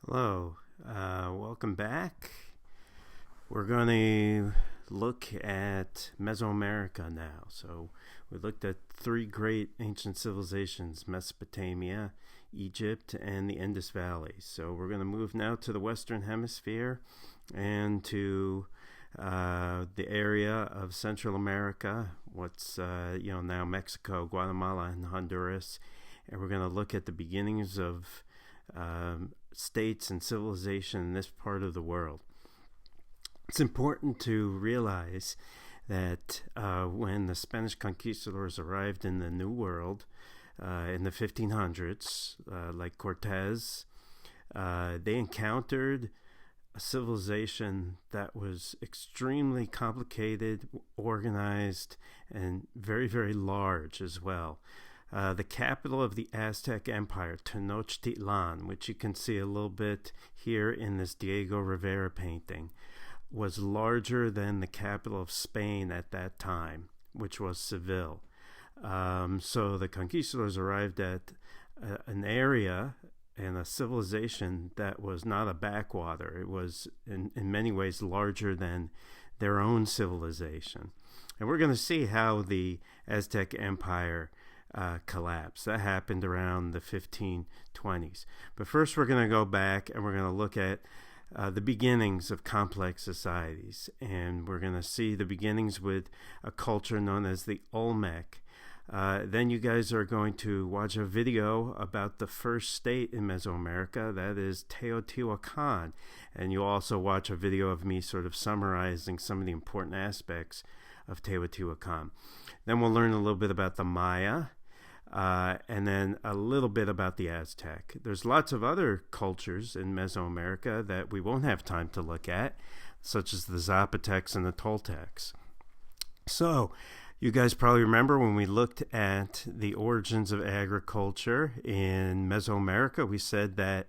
Hello, welcome back. We're going to look at Mesoamerica now. So we looked at three great ancient civilizations: Mesopotamia, Egypt, and the Indus Valley. So we're going to move now to the Western Hemisphere and to the area of Central America, what's now Mexico, Guatemala, and Honduras. And we're going to look at the beginnings of states and civilization in this part of the world. It's important to realize that when the Spanish conquistadors arrived in the New World in the 1500s, like Cortez, they encountered a civilization that was extremely complicated, organized, and very, very large as well. The capital of the Aztec Empire, Tenochtitlan, which you can see a little bit here in this Diego Rivera painting, was larger than the capital of Spain at that time, which was Seville. So the conquistadors arrived at an area and a civilization that was not a backwater. It was in many ways larger than their own civilization. And we're going to see how the Aztec Empire collapse. That happened around the 1520s. But first we're going to go back and we're going to look at the beginnings of complex societies. And we're going to see the beginnings with a culture known as the Olmec. Then you guys are going to watch a video about the first state in Mesoamerica, that is Teotihuacan. And you'll also watch a video of me sort of summarizing some of the important aspects of Teotihuacan. Then we'll learn a little bit about the Maya, and then a little bit about the Aztec. There's lots of other cultures in Mesoamerica that we won't have time to look at, such as the Zapotecs and the Toltecs. So, you guys probably remember when we looked at the origins of agriculture in Mesoamerica, we said that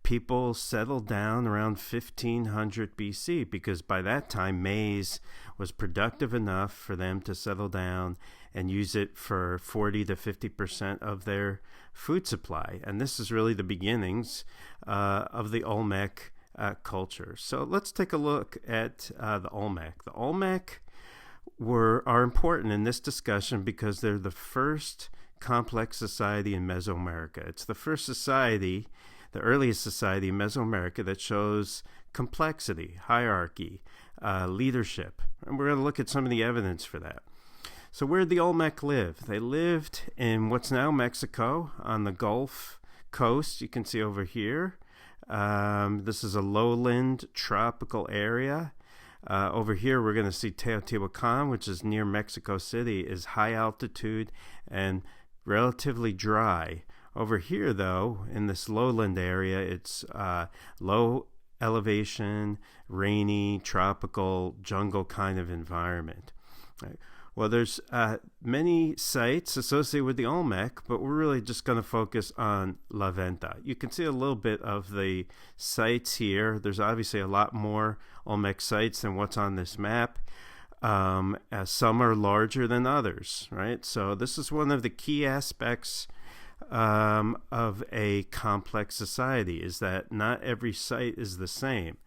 people settled down around 1500 BC because by that time maize was productive enough for them to settle down and use it for 40 to 50% of their food supply. And this is really the beginnings of the Olmec culture. So let's take a look at the Olmec. The Olmec are important in this discussion because they're the first complex society in Mesoamerica. It's the first society, the earliest society in Mesoamerica, that shows complexity, hierarchy, leadership. And we're going to look at some of the evidence for that. So where did the Olmec live? They lived in what's now Mexico on the Gulf Coast. You can see over here. This is a lowland tropical area. Over here, we're going to see Teotihuacan, which is near Mexico City, is high altitude and relatively dry. Over here, though, in this lowland area, it's low elevation, rainy, tropical, jungle kind of environment. Right. Well, there's many sites associated with the Olmec, but we're really just going to focus on La Venta. You can see a little bit of the sites here. There's obviously a lot more Olmec sites than what's on this map. Some are larger than others, right? So this is one of the key aspects of a complex society, is that not every site is the same.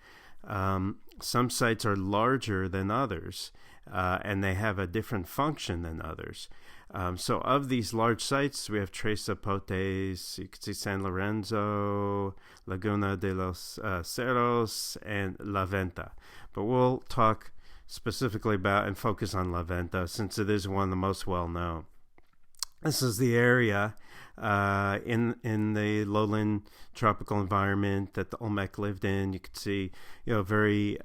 Some sites are larger than others, and they have a different function than others. So of these large sites, we have Tres Zapotes, you can see San Lorenzo, Laguna de los Cerros, and La Venta. But we'll talk specifically about and focus on La Venta since it is one of the most well-known. This is the area in the lowland tropical environment that the Olmec lived in. You can see, very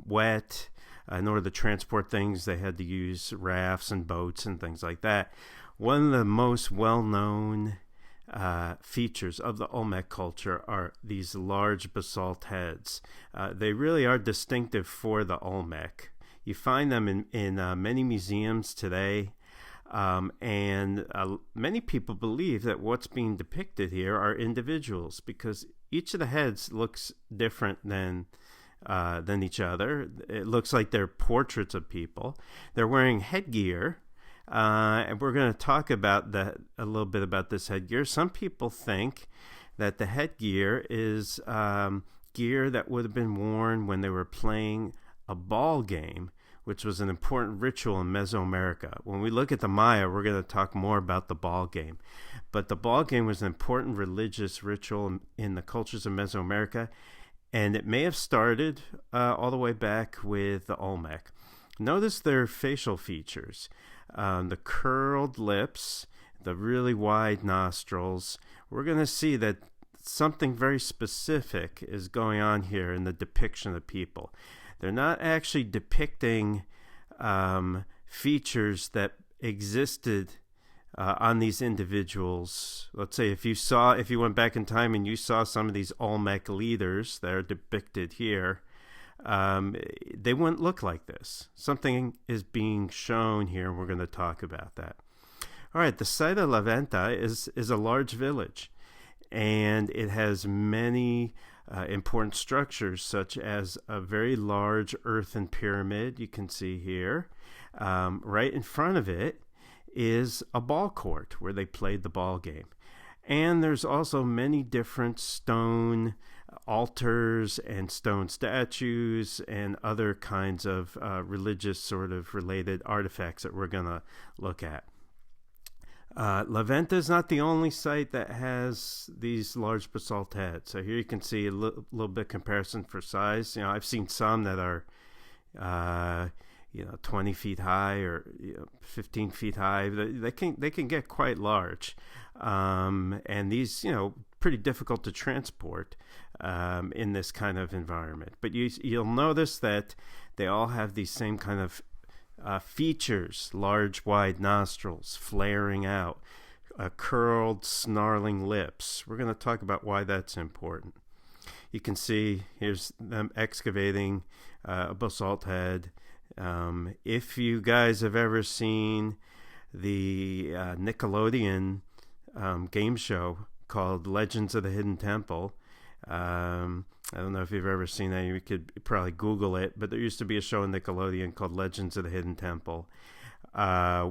wet. In order to transport things, they had to use rafts and boats and things like that. One of the most well-known features of the Olmec culture are these large basalt heads. They really are distinctive for the Olmec. You find them in many museums today. And many people believe that what's being depicted here are individuals because each of the heads looks different than each other. It looks like they're portraits of people. They're wearing headgear, and we're going to talk about that a little bit about this headgear. Some people think that the headgear is gear that would have been worn when they were playing a ball game, which was an important ritual in Mesoamerica. When we look at the Maya, we're going to talk more about the ball game. But the ball game was an important religious ritual in the cultures of Mesoamerica, and it may have started all the way back with the Olmec. Notice their facial features. The curled lips, the really wide nostrils. We're going to see that something very specific is going on here in the depiction of people. They're not actually depicting features that existed on these individuals. Let's say if you went back in time and you saw some of these Olmec leaders that are depicted here, they wouldn't look like this. Something is being shown here, and we're going to talk about that. All right, the site of La Venta is a large village, and it has many important structures, such as a very large earthen pyramid you can see here. Right in front of it is a ball court where they played the ball game. And there's also many different stone altars and stone statues and other kinds of religious sort of related artifacts that we're going to look at. La Venta is not the only site that has these large basalt heads. So here you can see a little bit comparison for size. I've seen some that are 20 feet high or 15 feet high. They can get quite large, and these pretty difficult to transport in this kind of environment. But you'll notice that they all have these same kind of features: large, wide nostrils, flaring out, curled, snarling lips. We're going to talk about why that's important. You can see here's them excavating a basalt head. If you guys have ever seen the Nickelodeon game show called Legends of the Hidden Temple, I don't know if you've ever seen that. You could probably Google it, but there used to be a show on Nickelodeon called Legends of the Hidden Temple,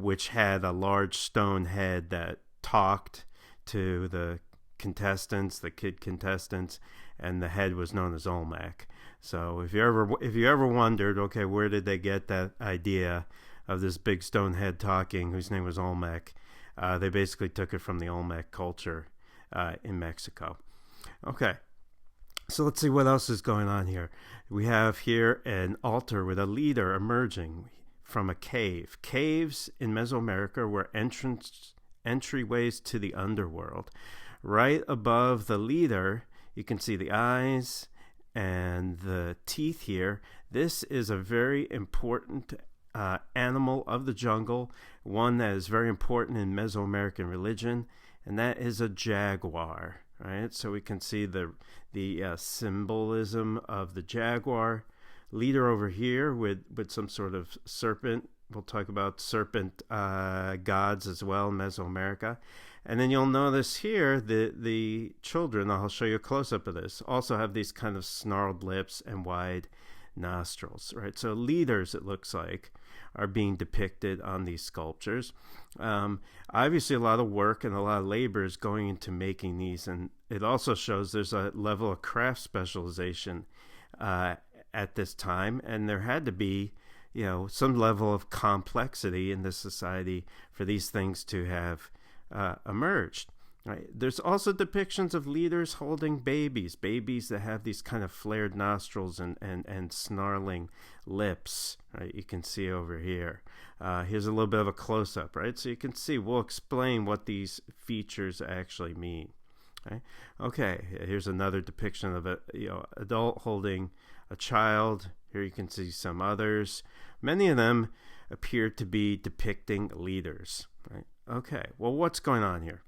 which had a large stone head that talked to the contestants, the kid contestants, and the head was known as Olmec. So if you ever wondered, okay, where did they get that idea of this big stone head talking, whose name was Olmec, they basically took it from the Olmec culture in Mexico. Okay, so let's see what else is going on here. We have here an altar with a leader emerging from a cave. Caves in Mesoamerica were entryways to the underworld. Right above the leader, you can see the eyes and the teeth here. This is a very important animal of the jungle, one that is very important in Mesoamerican religion, and that is a jaguar. Right, so we can see the symbolism of the jaguar. Leader over here with some sort of serpent. We'll talk about serpent gods as well in Mesoamerica. And then you'll notice here the children, I'll show you a close-up of this, also have these kind of snarled lips and wide nostrils. Right, so leaders, it looks like, are being depicted on these sculptures. Obviously, a lot of work and a lot of labor is going into making these, and it also shows there's a level of craft specialization at this time, and there had to be, some level of complexity in this society for these things to have emerged. Right. There's also depictions of leaders holding babies that have these kind of flared nostrils and snarling lips. Right, you can see over here. Here's a little bit of a close-up, right? So you can see, we'll explain what these features actually mean. Right? Okay, here's another depiction of a adult holding a child. Here you can see some others. Many of them appear to be depicting leaders. Right? Okay, well, what's going on here?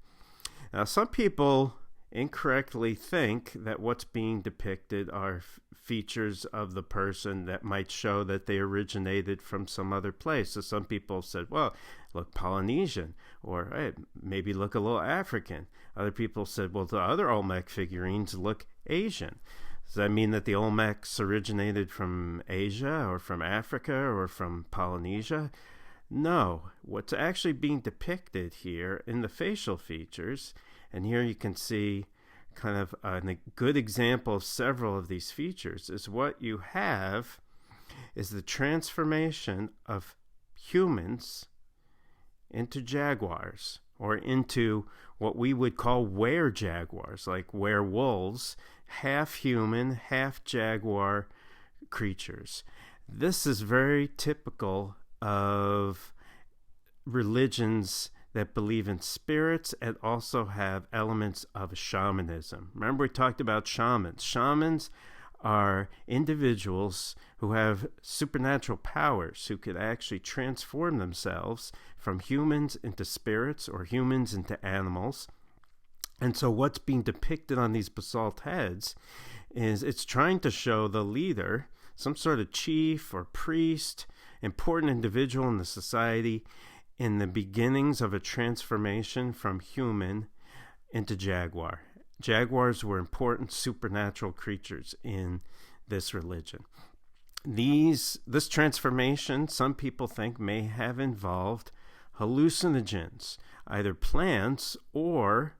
Now, some people incorrectly think that what's being depicted are features of the person that might show that they originated from some other place. So some people said, well, look Polynesian, or hey, maybe look a little African. Other people said, well, the other Olmec figurines look Asian. Does that mean that the Olmecs originated from Asia or from Africa or from Polynesia? No, what's actually being depicted here in the facial features, and here you can see kind of a good example of several of these features is what you have is the transformation of humans into jaguars, or into what we would call were-jaguars, like werewolves, half human, half jaguar creatures. This is very typical of religions that believe in spirits and also have elements of shamanism. Remember, we talked about shamans. Shamans are individuals who have supernatural powers, who could actually transform themselves from humans into spirits or humans into animals. And so what's being depicted on these basalt heads is it's trying to show the leader, some sort of chief or priest, important individual in the society, in the beginnings of a transformation from human into jaguar. Jaguars were important supernatural creatures in this religion. This transformation, some people think, may have involved hallucinogens, either plants or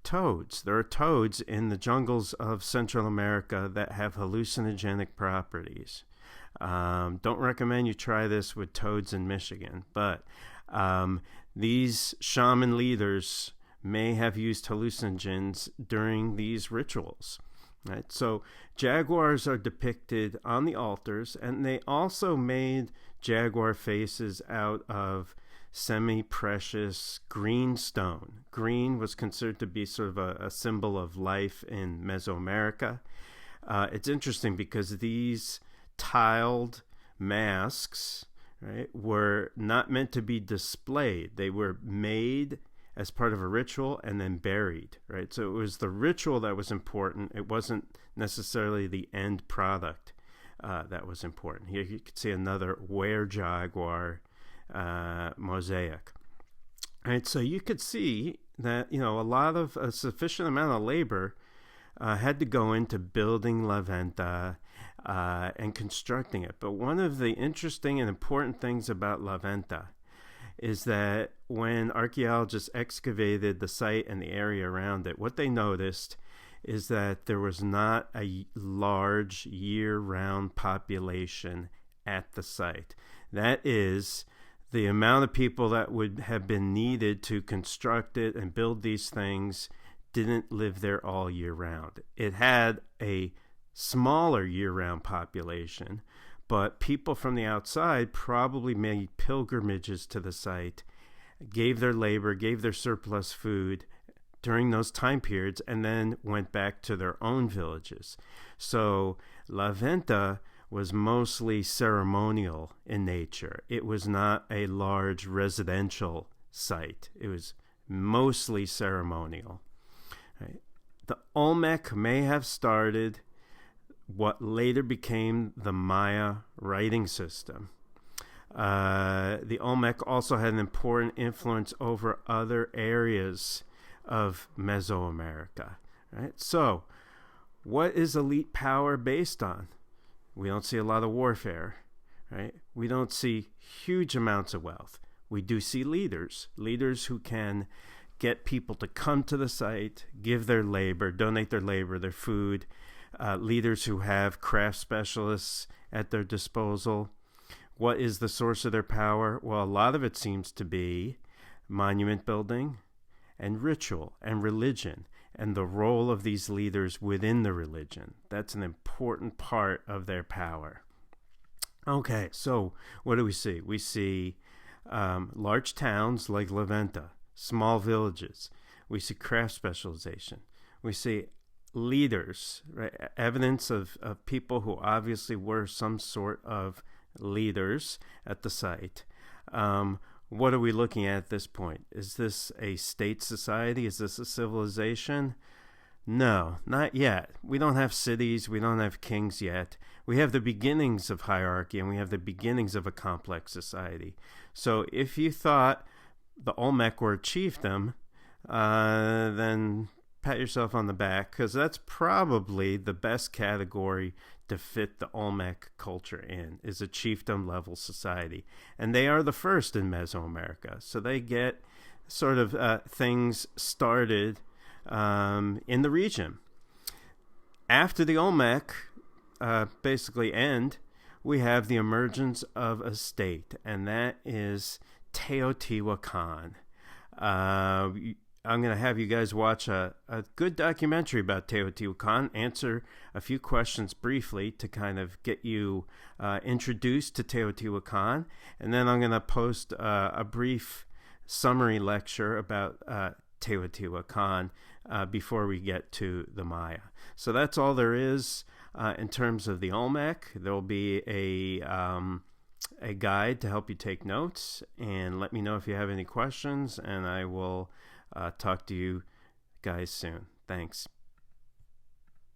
toads. There are toads in the jungles of Central America that have hallucinogenic properties. Don't recommend you try this with toads in Michigan, but these shaman leaders may have used hallucinogens during these rituals. Right? So jaguars are depicted on the altars, and they also made jaguar faces out of semi-precious green stone. Green was considered to be sort of a symbol of life in Mesoamerica. It's interesting because these tiled masks, right, were not meant to be displayed. They were made as part of a ritual and then buried, right? So it was the ritual that was important. It wasn't necessarily the end product that was important. Here you could see another Jaguar Mosaic. Right, so you could see that, a sufficient amount of labor had to go into building La Venta and constructing it. But one of the interesting and important things about La Venta is that when archaeologists excavated the site and the area around it, what they noticed is that there was not a large year-round population at the site. That is, the amount of people that would have been needed to construct it and build these things didn't live there all year round. It had a smaller year-round population, but people from the outside probably made pilgrimages to the site, gave their labor, gave their surplus food during those time periods, and then went back to their own villages. So La Venta was mostly ceremonial in nature. It was not a large residential site. It was mostly ceremonial. Right? The Olmec may have started what later became the Maya writing system. The Olmec also had an important influence over other areas of Mesoamerica. Right? So, what is elite power based on? We don't see a lot of warfare. Right? We don't see huge amounts of wealth. We do see leaders who can get people to come to the site, give their labor, donate their labor, their food, leaders who have craft specialists at their disposal. What is the source of their power? Well, a lot of it seems to be monument building and ritual and religion and the role of these leaders within the religion. That's an important part of their power. Okay, so what do we see? We see large towns like La Venta, small villages. We see craft specialization. We see leaders, right? Evidence of people who obviously were some sort of leaders at the site. What are we looking at this point? Is this a state society? Is this a civilization? No, not yet. We don't have cities. We don't have kings yet. We have the beginnings of hierarchy, and we have the beginnings of a complex society. So if you thought the Olmec were a chiefdom, then pat yourself on the back, because that's probably the best category to fit the Olmec culture in, is a chiefdom level society. And they are the first in Mesoamerica. So they get sort of things started in the region. After the Olmec basically end, we have the emergence of a state, and that is Teotihuacan. I'm going to have you guys watch a good documentary about Teotihuacan, answer a few questions briefly to kind of get you introduced to Teotihuacan, and then I'm going to post a brief summary lecture about Teotihuacan before we get to the Maya. So that's all there is in terms of the Olmec. There'll be a guide to help you take notes, and let me know if you have any questions, and I will talk to you guys soon. Thanks.